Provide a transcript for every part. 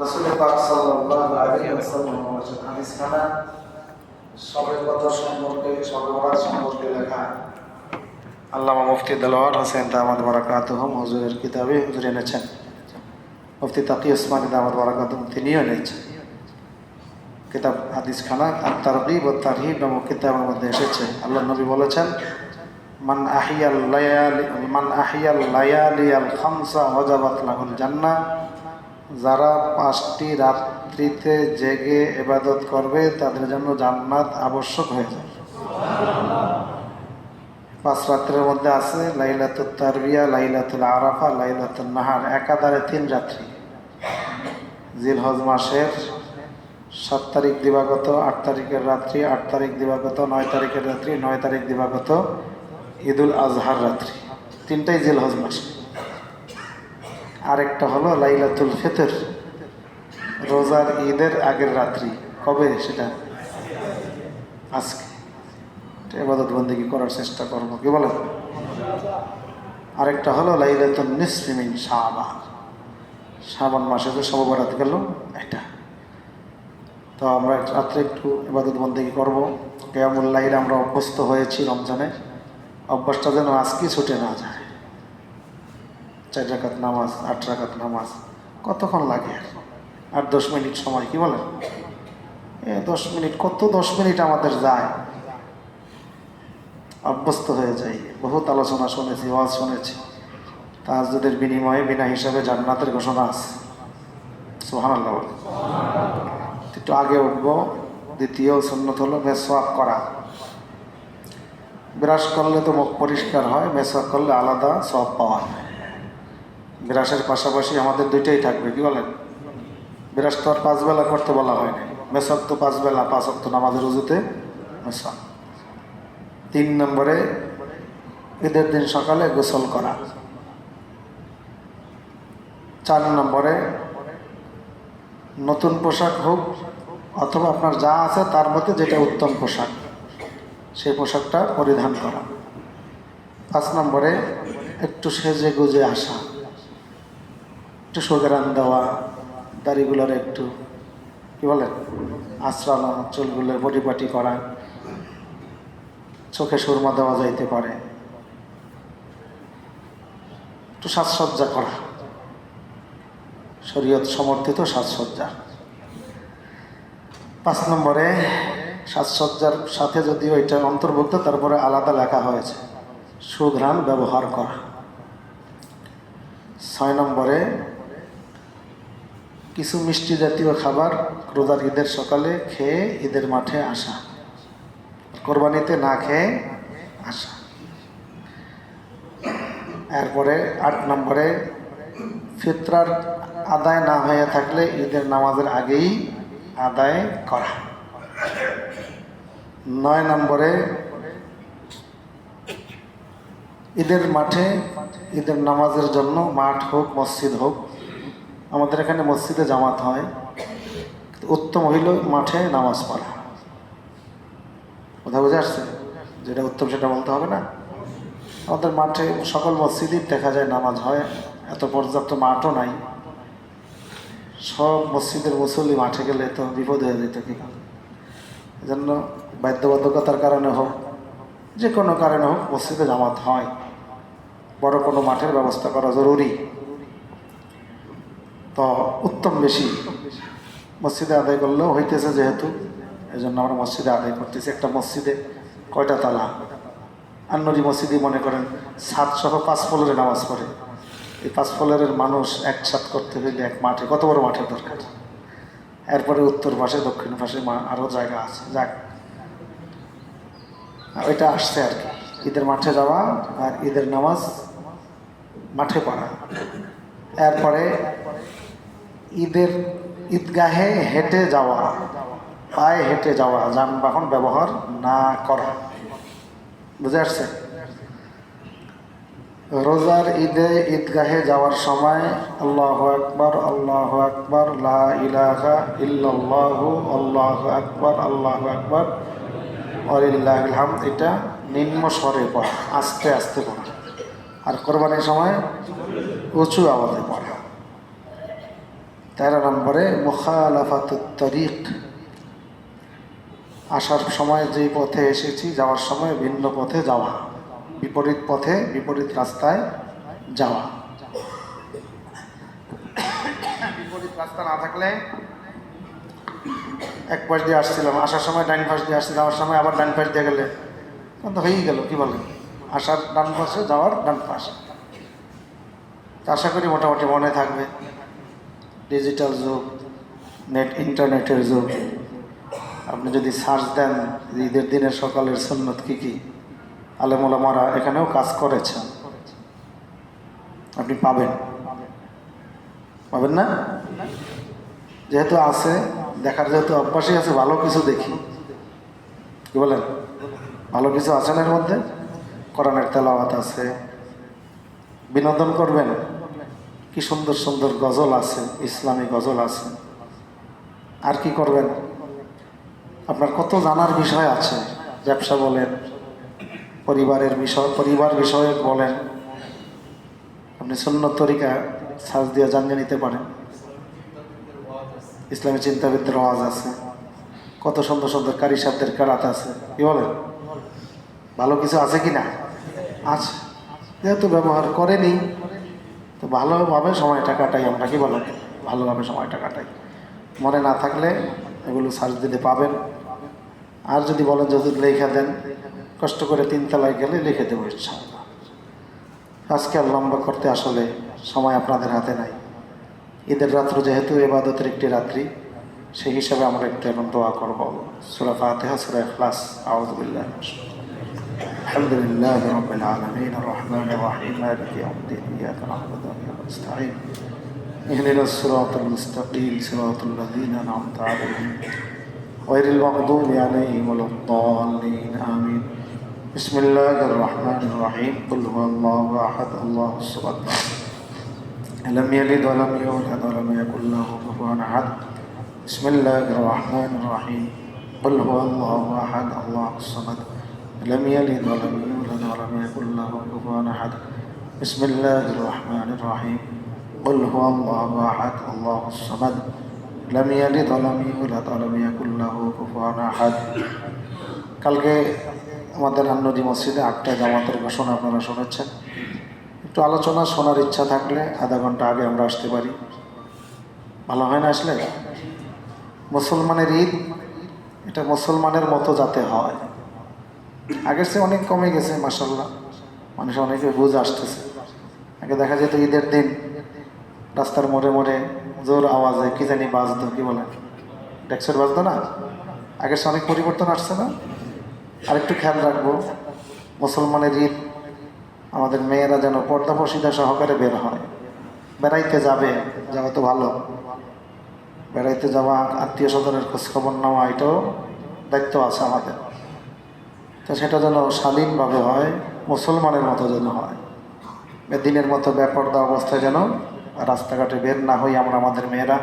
রাসূল পাক সাল্লাল্লাহু আলাইহি ওয়াসাল্লাম বলেছেন, হাদিসখানা শবে কদর সম্পর্কে, শবে বরাত সম্পর্কে লেখা আল্লামা মুফতি দেলোয়ার হোসেন দামাত বারাকাতুহুম হুজুরের কিতাবে হুজুর এনেছেন। মুফতি তাকি ওসমানী দামাত বারাকাতুহুম তিনিও এনেছেন। কিতাব হাদিসখানা আত-তারগীব ওয়া তারহিব নামক কিতাবের মধ্যে এসেছে। আল্লাহর নবী বলেছেন, মান আহিয়াল লায়ালিয়াল খামসা ওয়াজাবাত লাহুল জান্নাহ। যারা 5টি রাত্রিতে জেগে ইবাদত করবে তাদের জন্য জান্নাত আবশ্যক হয়ে যাবে। 5 রাত্রের মধ্যে আছে লাইলাতুত তারবিয়া, লাইলাতুল আরাফা, লাইলাতুন নাহার, একাধারে 3 রাত্রি। জিলহজ মাসের 7 তারিখ দিবাগত, 8 তারিখের রাত্রি, 8 তারিখ দিবাগত, 9 তারিখের রাত্রি, 9 তারিখ দিবাগত ঈদুল আজহার রাত্রি। 3টাই জিলহজ মাসে। আরেকটা হলো লাইলাতুল ফিতর, রোজার ঈদের আগের রাত্রি। কবে সেটা? আজকে। ইবাদত বন্দেগী করার চেষ্টা করবো, কি বলেন? আরেকটা হলো লাইলাতুন নিসফি মিন শাবান, শাবান মাসে যে শবে বরাত গেল এটা। তো আমরা রাত্রে একটু ইবাদত বন্দেগী করবো। কিয়ামুল লাইল আমরা অভ্যস্ত হয়েছি রমজানে, অভ্যাসটা যেন আজকে ছুটে না যায়। 4 রাকাত নামাজ, 8 রাকাত নামাজ, কতক্ষণ লাগে? আর 10 মিনিট সময়, কি বলেন? 10 মিনিট, কত 10 মিনিট আমাদের যায়, অভ্যস্ত হয়ে যাই। বহুত আলোচনা শুনেছি, ওয়াজ শুনেছি, তাহাজ্জুদের বিনিময়ে বিনা হিসাবে জান্নাতের ঘোষণা আছে। সুবহানাল্লাহ। একটু আগে উঠবো। দ্বিতীয় সুন্নত হলো মেসওয়াক করা। ব্রাশ করলে তো মুখ পরিষ্কার হয়, মেসওয়াক করলে আলাদা সওয়াব পাওয়া যায়। ব্রাশের পাশাপাশি আমাদের 2টাই থাকবে, কি বলেন? ব্রাশ তো আর 5 বেলা করতে বলা হয়নি, মেসওয়াক তো 5 বেলা, 5 ওয়াক্ত নামাজের ওযুতে মেসওয়াক। 3 নম্বরে ঈদের দিন সকালে গোসল করা। 4 নম্বরে নতুন পোশাক হোক অথবা আপনার যা আছে তার মধ্যে যেটা উত্তম পোশাক, সেই পোশাকটা পরিধান করা। 5 নম্বরে একটু সেজে গুজে আসা, একটু সুঘ্রাণ দেওয়া, দাড়িগুলোর একটু, কি বলেন, আঁচড়ানো, চুলগুলোর পরিপাটি করা, চোখে সুরমা দেওয়া যাইতে পারে, একটু সাজসজ্জা করা, শরীয়ত সমর্থিত সাজসজ্জা। 5 নম্বরে সাজসজ্জার সাথে যদিও এটা অন্তর্ভুক্ত, তারপরে আলাদা লেখা হয়েছে সুঘ্রাণ ব্যবহার করা। 6 নম্বরে কিছু মিষ্টি জাতীয় খাবার রোজার ঈদের সকালে খেয়ে ঈদের মাঠে আসা, কোরবানিতে না খেয়ে আসা। এরপরে 8 নম্বরে ফিতরার আদায় না হয়ে থাকলে ঈদের নামাজের আগেই আদায় করা। 9 নম্বরে ঈদের মাঠে ঈদের নামাজের জন্য মাঠ হোক মসজিদ হোক, আমাদের এখানে মসজিদে জামাত হয়, উত্তম হইল মাঠে নামাজ পড়া। কথা বুঝে আসছে? যেটা উত্তম সেটা বলতে হবে না। আমাদের মাঠে সকল মসজিদই দেখা যায় নামাজ হয়, এত পর্যাপ্ত মাঠও নাই। সব মসজিদের মুসল্লি মাঠে গেলে তো বিপদ হয়ে যেত, কি এজন্য বাধ্যবাধকতার কারণে হোক, যে কোনো কারণে হোক, মসজিদে জামাত হয়। বড় কোনো মাঠের ব্যবস্থা করা জরুরি। তো উত্তম বেশি মসজিদে আদায় করলেও হইতেছে, যেহেতু এই জন্য আমরা মসজিদে আদায় করতেছি। একটা মসজিদে কয়টা তালা? আন্নরি মসজিদে মনে করেন 7 সহ 5 ফ্লোরে নামাজ পড়ে। এই 5 ফ্লোরের মানুষ একসাথ করতে হইলে এক মাঠে, কত বড় মাঠের দরকার। এরপরে উত্তর পাশে দক্ষিণ পাশে আরও জায়গা আছে। যাক, ওইটা আসছে আর কি, ঈদের মাঠে যাওয়া আর ঈদের নামাজ মাঠে পড়া। এরপরে ঈদগাহে হেঁটে যাওয়া, পায়ে হেঁটে যাওয়া, যানবাহন ব্যবহার না করা। বুঝে আসছে? রোজার ঈদে ঈদগাহে যাওয়ার সময় আল্লাহু আকবার, আল্লাহু আকবার, লা ইলাহা ইল্লাল্লাহু, আল্লাহু আকবার, আল্লাহু আকবার, ওয়ালিল্লাহিল হামদ, এটা নিম্ন স্বরে পড়া, আস্তে আস্তে পড়া। আর কোরবানির সময় উঁচু আওয়াজে পড়া। 13 নম্বরে মুখালাফাতুত তরিক, আসার সময় যেই পথে এসেছি যাওয়ার সময় ভিন্ন পথে যাওয়া, বিপরীত পথে বিপরীত রাস্তায় যাওয়া। বিপরীত রাস্তা না থাকলে এক পাশ দিয়ে আসছিলাম, আসার সময় ডান পাশ দিয়ে আসছি, যাওয়ার সময় আবার ডান পাশ দিয়ে গেলে তো হয়েই গেল, কি বলেন? আসার ডান পাশে, যাওয়ার ডান পাশে। আশা করি মোটামুটি মনে থাকবে। ডিজিটাল যুগ, ইন্টারনেটের যুগ। আপনি যদি সার্চ দেন ঈদের দিনের সকালের সুন্নত কী কী, আলেম ওলামারা এখানেও কাজ করেছেন, আপনি পাবেন না? যেহেতু আছে, দেখার যেহেতু অভ্যাসই আছে, ভালো কিছু দেখি, কি বলেন? ভালো কিছু আছেন এর মধ্যে। কোরআনের তেলাওয়াত আছে, বিনোদন করবেন, কি সুন্দর সুন্দর গজল আছে, ইসলামী গজল আছে। আর কি করবেন? আপনার কত জানার বিষয় আছে, ব্যবসা বলেন, পরিবারের বিষয়, পরিবার বিষয়ে বলেন, আপনি সুন্নত তরিকা সার্চ দিয়ে জানিয়ে নিতে পারেন। ইসলামী চিন্তাবিদদের ওয়াজ আছে, কত সুন্দর সুন্দর কারি শব্দের কেরাত আছে, কি বলেন? ভালো কিছু আছে কি না? আছে। যেহেতু ব্যবহার করেনি তো ভালোভাবে সময়টা কাটাই আমরা, কি বলেন? ভালোভাবে সময়টা কাটাই। মনে না থাকলে এগুলো সার্চ দিলে পাবেন। আর যদি বলেন যদি লেখা দেন, কষ্ট করে 3 তলায় গেলে লিখে দেবো ইনশাআল্লাহ। আজকে আর লম্বা করতে আসলে সময় আপনাদের হাতে নাই। ঈদের রাত্র যেহেতু ইবাদতের একটি রাত্রি, সেই হিসাবে আমরা একটু এখন দোয়া করবো। সূরা ফাতিহা, সূরা ইখলাস। আউযু বিল্লাহি মিনাশ শাইতানির রাজিম। আলহামদুলিল্লাহি রাব্বিল আলামিন আর রাহমানির রাহিম মালিকি ইয়াউমিদ্দিন ইয়্যাকা না'বুদু ওয়া ইয়্যাকা নাস্তাঈন ইহদিনাস সিরাতাল মুস্তাকিম সিরাতাল লাযীনা আন'আমতা আলাইহিম গায়রিল মাগদুবি আলাইহিম ওয়ালাদ-দাল্লিন আমিন। বিসমিল্লাহির রহমানির রহিম। কুল হুয়াল্লাহু আহাদ আল্লাহুস সামাদ لم يلد ولم يولد ولم يكن له كفوا أحد. بسم الله الرحمن الرحيم. قل هو الله أحد الله الصمد لم يلد ولم يولد ولم يكن له كفوا أحد. بسم الله الرحمن الرحيم. قل هو الله أحد الله الصمد لم يلد ولم يولد ولم يكن له كفوا أحد. কালকে আমাদের আন্নদি মসজিদে 8টায় জামাতের ঘোষণা আপনারা শুনেছেন। একটু আলোচনা শোনার ইচ্ছা থাকলে আধা ঘন্টা আগে আমরা আসতে পারি, ভালো হয় না? আসলে মুসলমানের ঈদ, এটা মুসলমানের মতো যাতে হয়। আগের চেয়ে অনেক কমে গেছে মাশাআল্লাহ, মানুষ অনেকে বুঝ আসতেছে। আগে দেখা যেত ঈদের দিন রাস্তার মোড়ে মোড়ে জোর আওয়াজে কি জানি বাজতো, কি বলে, ডেক্সের বাজতো না? আগের চেয়ে অনেক পরিবর্তন আসছে না? আরেকটু খেয়াল রাখবো, মুসলমানের ঈদ আমাদের মেয়েরা যেন পর্দাপর্শিতা সহকারে বের হয়। বেড়াইতে যাওয়া তো ভালো, বেড়াইতে যাওয়া, আত্মীয় স্বজনের খোঁজখবর নেওয়া, এটাও দায়িত্ব আছে আমাদের। তো সেটা যেন শালীনভাবে হয়, মুসলমানের মতো যেন হয়। দিনের মতো বেপর্দা অবস্থায় যেন রাস্তাঘাটে বের না হই আমরা, আমাদের মেয়েরা,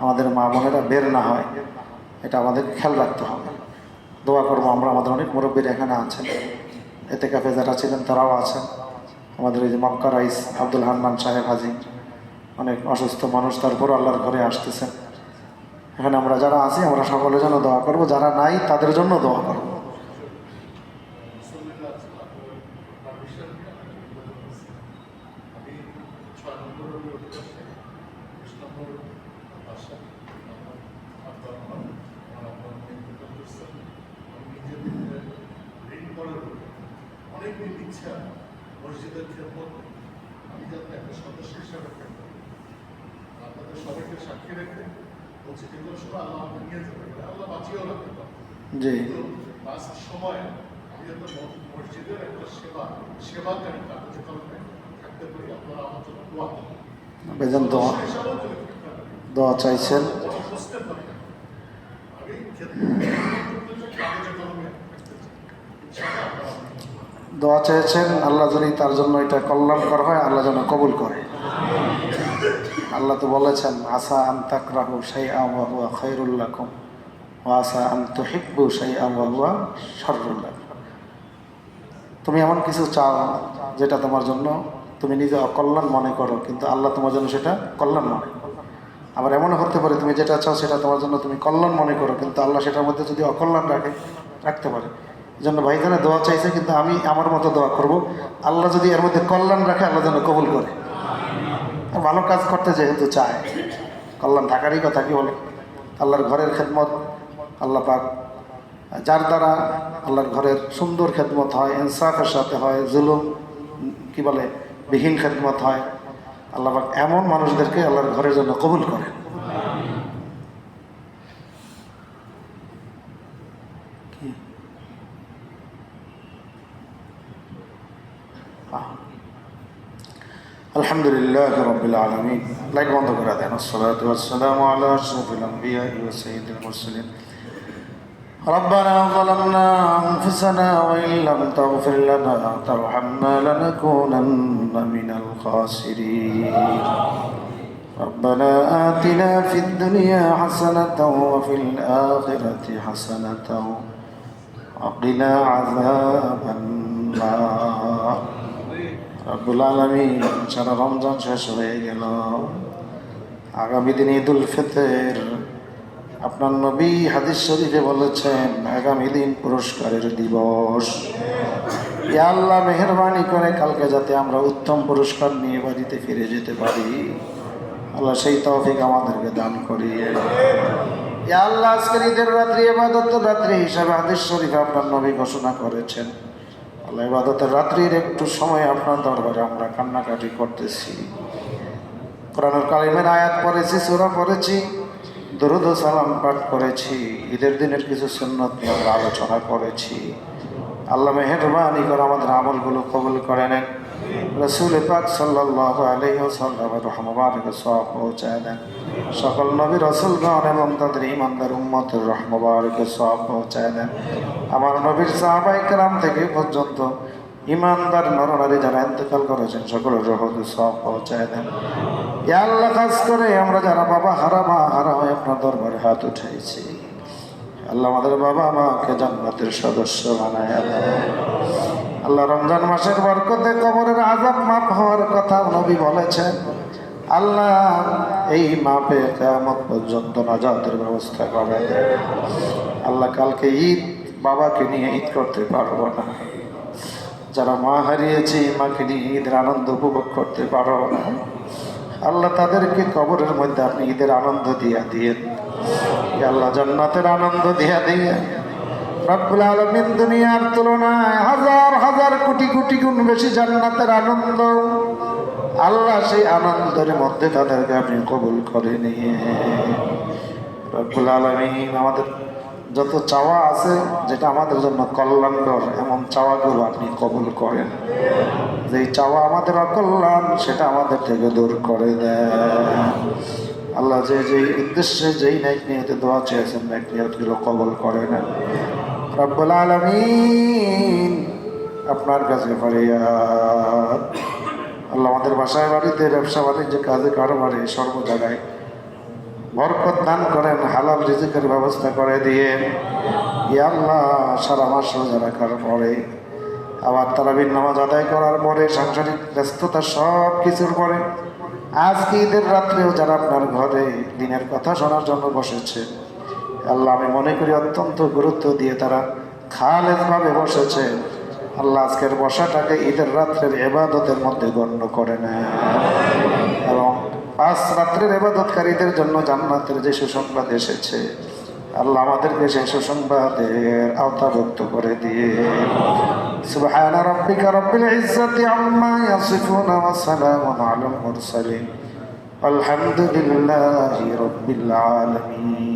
আমাদের মা বোনেরা বের না হয়, এটা আমাদের খেয়াল রাখতে হবে। দোয়া করবো আমরা, আমাদের অনেক মুরব্বীরা এখানে আছেন, এতে কাফে যারা ছিলেন তারাও আছেন। আমাদের এই যে মক্কা রাইস আব্দুল হান্নান সাহেব হাজি, অনেক অসুস্থ মানুষ, তারপর আল্লাহর ঘরে আসতেছেন। এখানে আমরা যারা আছি আমরা সকলের জন্য দোয়া করব, যারা নাই তাদের জন্য দোয়া করব। অনেকদিন ইচ্ছা মসজিদের খেদমত আমি যাতে একটা সদস্য হিসাবে থাকবো, আপনাদের সবাইকে সাক্ষী রেখে বলছি যেগুলো সময় আল্লাহ আমাকে নিয়ে যেতে পারে, আল্লাহ বাঁচিয়েও রাখতে পারে। কিন্তু লাস্ট সময় আমি যাতে মসজিদের একটা সেবাকারী কার্যক্রমে থাকতে পারি, আপনারা আমার জন্য দোয়া করবেন। দোয়া চাইছেন, আমি কার্যক্রমে দোয়া চেয়েছেন, আল্লাহ যদি তার জন্য এটা কল্যাণকর হয় আল্লাহ যেন কবুল করে। আল্লাহ তো বলেছেন, আসা আন তাকরাহু শাইআন ওয়া হুয়া খায়রুল লাকুম ওয়া আসা আন তুহিব্বু শাইআন ওয়া হুয়া শাররুল লাকুম। তুমি এমন কিছু চাও যেটা তোমার জন্য তুমি নিজে অকল্যাণ মনে করো, কিন্তু আল্লাহ তোমার জন্য সেটা কল্যাণ মনে করো। আবার এমনও হতে পারে তুমি যেটা চাও সেটা তোমার জন্য তুমি কল্যাণ মনে করো, কিন্তু আল্লাহ সেটার মধ্যে যদি অকল্যাণ রাখতে পারে। এই জন্য ভাইজানে দোয়া চাইছে, কিন্তু আমি আমার মতো দোয়া করব, আল্লাহ যদি এর মধ্যে কল্যাণ রাখে আল্লাহ যেন কবুল করে। আর ভালো কাজ করতে যেহেতু চায়, কল্যাণ থাকারই কথা, কি বলে? আল্লাহর ঘরের খেদমত আল্লাহ পাক, যার দ্বারা আল্লাহর ঘরের সুন্দর খেদমত হয়, ইনসাফের সাথে হয়, জুলুম কি বলে বিহীন খেদমত হয়, আল্লাহ পাক এমন মানুষদেরকে আল্লাহর ঘরের জন্য কবুল করেন। আলহামদুলিল্লাহ রাব্বিল আলামিন। লাইট বন্ধ করে দেন। আসসালাতু ওয়াসসালামু আলা আশরাফিল আমবিয়া ওয়া সাইয়্যিদিল মুরসালিন। ربنا ظلمنا أنفسنا وإن لم تغفر لنا وترحمنا لنكونن من الخاسرين. ربنا آتنا في الدنيا حسنة وفي الآخرة حسنة وقنا عذاب النار. রব্বুল আলামিন, সারা রমজান শেষ হয়ে গেল, আগামী দিন ঈদুল ফিতর। আপনার নবী হাদিস শরীফে বলেছেন আগামী দিন পুরস্কারের দিবস। ইয়া আল্লাহ, মেহেরবানি করে কালকে যাতে আমরা উত্তম পুরস্কার নিয়ে বাড়িতে ফিরে যেতে পারি, আল্লাহ সেই তৌফিক আমাদেরকে দান করিয়ে। ইয়া আল্লাহ, আজকের ঈদের রাত্রি ইবাদতের রাত্রি হিসাবে হাদিস শরীফে আপনার নবী ঘোষণা করেছেন, আল্লাহ ইবাদতের রাত্রির একটু সময় আপনার দরবারে আমরা কান্নাকাটি করতেছি। কোরআনুল কারীমের আয়াত পড়েছি, সূরা পড়েছি, দরুদ ও সালাম পাঠ করেছি, ঈদের দিনের কিছু সুন্নত নিয়ে আমরা আলোচনা করেছি। আল্লাহ মেহেরবানি করে আমাদের আমলগুলো কবুল করে নেন। রাসূল পাক সাল্লাল্লাহু আলাইহি ওয়াসাল্লামের রহমত সওয়াব পৌঁছায় দেন। সকল নবী রাসূলগণ এবং তাদের ঈমানদার উম্মতের রহমত সওয়াব পৌঁছায় দেন। আমার নবীর সাহাবায়ে কেরাম থেকে পর্যন্ত ঈমানদার নরনারী যারা ইন্তেকাল করেছেন সকলের রহমত সওয়াব পৌঁছায় দেন। ইয়া আল্লাহ, খাস করে আমরা যারা বাবা হারা মা হারা হয়ে আপনার দরবারে হাত উঠাইছি, আল্লাহ আমাদের বাবা মাকে জান্নাতের সদস্য বানায় দেন। আল্লাহ, রমজান মাসের বরকতে কবরের আযাব মাফ হওয়ার কথা নবী বলেছেন। আল্লাহ, এই মাপে কিয়ামত পর্যন্ত নাজাতের ব্যবস্থা করে দেন। আল্লাহ, কালকে ঈদ, বাবাকে নিয়ে ঈদ করতে পারবো না, যারা মা হারিয়েছে মাকে নিয়ে ঈদের আনন্দ উপভোগ করতে পারবো না, আল্লাহ তাদেরকে কবরের মধ্যে আপনি ঈদের আনন্দ দিয়া দিয়েন। আল্লাহ, জান্নাতের আনন্দ দিয়া দিয়েন। রব্বুল আলামিন, দুনিয়ার তুলনায় হাজার হাজার কোটি কোটি গুণ বেশি জান্নাতের আনন্দ। আল্লাহ, সেই আনন্দের মধ্যে তাদেরকে আপনি কবুল করে নিয়ে। রব্বুল আলামিন, আমাদের যত চাওয়া আছে যেটা আমাদের জন্য কল্যাণকর, এমন চাওয়াগুলো আপনি কবুল করেন। যেই চাওয়া আমাদের অকল্যাণ সেটা আমাদের থেকে দূর করে দেন। আল্লাহ, যে যেই উদ্দেশ্যে যেই নেক নিয়তে দোয়া চেয়েছেন নেক নিয়তগুলো কবুল করে নেন। রব্বুল আলামিন, আপনার কাছে ফরিয়াদ। আল্লাহ, আমাদের বাসায় বাড়িতে ব্যবসা বাণিজ্য কাজে কারবারে সর্ব জায়গায় বরকত দান করেন, হালাল রিজিকের ব্যবস্থা করে দিয়ে। ইয়া আল্লাহ, সারা মাস রোজা রাখার পরে, আবার তারাবির নামাজ আদায় করার পরে, সাংসারিক ব্যস্ততা সব কিছুর পরে আজকে ঈদের রাত্রেও যারা আপনার ঘরে দিনের কথা শোনার জন্য বসেছে, আল্লাহ, আমি মনে করি অত্যন্ত গুরুত্ব দিয়ে তারা খালেজভাবে বসেছে। আল্লাহ, আজকের বসাটাকে ঈদের রাত্রের ইবাদতের মধ্যে গণ্য করে নেয় এবং 5 রাত্রের ইবাদতকারীদের জন্য জান্নাতের যে সুসংবাদ এসেছে, আল্লাহ আমাদেরকে সেই সুসংবাদের আওতাভুক্ত করে দিয়ে। সুবহানা রাব্বিকা রাব্বিল ইজ্জাতি আম্মা ইয়াসিফুন ওয়া সালামুন আলাল মুরসালিন আলহামদুলিল্লাহি রাব্বিল আলামিন।